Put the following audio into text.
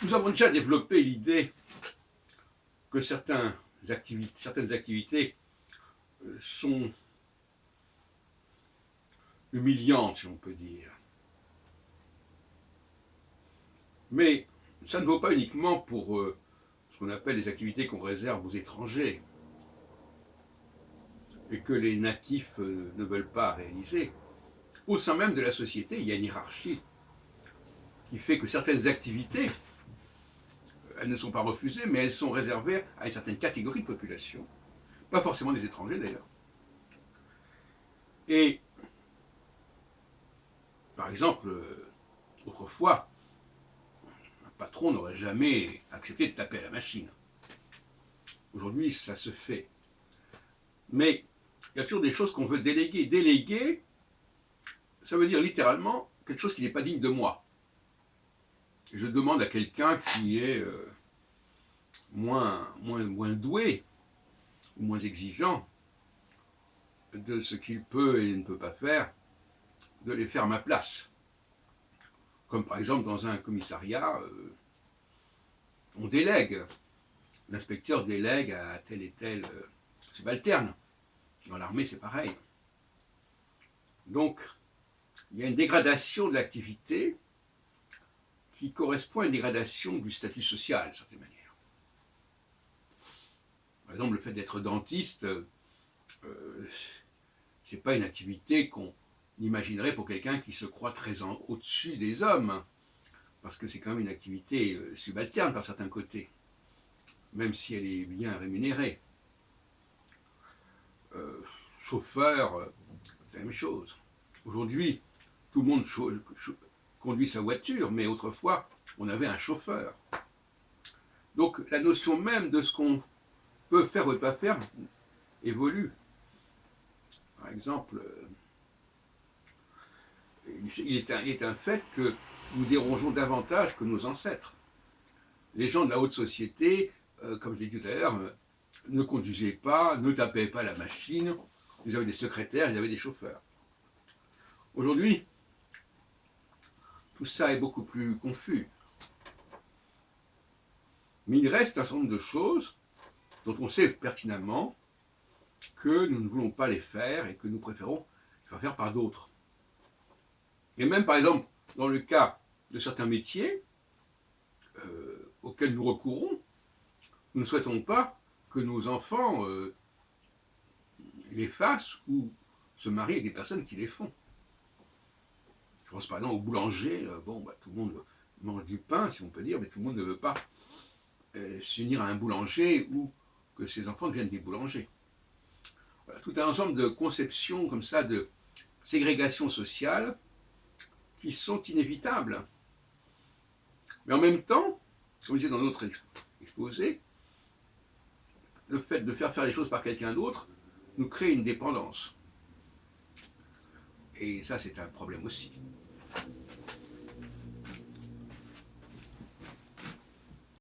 Nous avons déjà développé l'idée que certaines activités sont humiliantes, si on peut dire. Mais ça ne vaut pas uniquement pour ce qu'on appelle les activités qu'on réserve aux étrangers et que les natifs ne veulent pas réaliser. Au sein même de la société, il y a une hiérarchie qui fait que certaines activités, elles ne sont pas refusées, mais elles sont réservées à une certaine catégorie de population, pas forcément des étrangers d'ailleurs. Et par exemple, autrefois, un patron n'aurait jamais accepté de taper à la machine. Aujourd'hui, ça se fait. Mais il y a toujours des choses qu'on veut déléguer. Déléguer, ça veut dire littéralement quelque chose qui n'est pas digne de moi. Je demande à quelqu'un qui est moins doué ou moins exigeant de ce qu'il peut et ne peut pas faire, de les faire à ma place. Comme par exemple dans un commissariat, on délègue. L'inspecteur délègue à tel et tel subalterne. Dans l'armée, c'est pareil. Donc, il y a une dégradation de l'activité qui correspond à une dégradation du statut social, d'une certaine manière. Par exemple, le fait d'être dentiste, c'est pas une activité qu'on imaginerait pour quelqu'un qui se croit très au-dessus des hommes, parce que c'est quand même une activité subalterne par certains côtés, même si elle est bien rémunérée. Chauffeur, c'est la même chose. Aujourd'hui, tout le monde conduit sa voiture, mais autrefois, on avait un chauffeur. Donc la notion même de ce qu'on peut faire ou ne pas faire évolue. Par exemple, il est un fait que nous dérangeons davantage que nos ancêtres. Les gens de la haute société, comme je l'ai dit tout à l'heure, ne conduisaient pas, ne tapaient pas la machine, ils avaient des secrétaires, ils avaient des chauffeurs. Aujourd'hui, tout ça est beaucoup plus confus. Mais il reste un certain nombre de choses dont on sait pertinemment que nous ne voulons pas les faire et que nous préférons les faire faire par d'autres. Et même par exemple, dans le cas de certains métiers auxquels nous recourons, nous ne souhaitons pas que nos enfants les fassent ou se marient avec des personnes qui les font. Je pense par exemple au boulanger, tout le monde mange du pain, si on peut dire, mais tout le monde ne veut pas s'unir à un boulanger ou que ses enfants deviennent des boulangers. Voilà, tout un ensemble de conceptions comme ça de ségrégation sociale qui sont inévitables. Mais en même temps, comme je disais dans notre exposé, le fait de faire les choses par quelqu'un d'autre nous crée une dépendance. Et ça, c'est un problème aussi.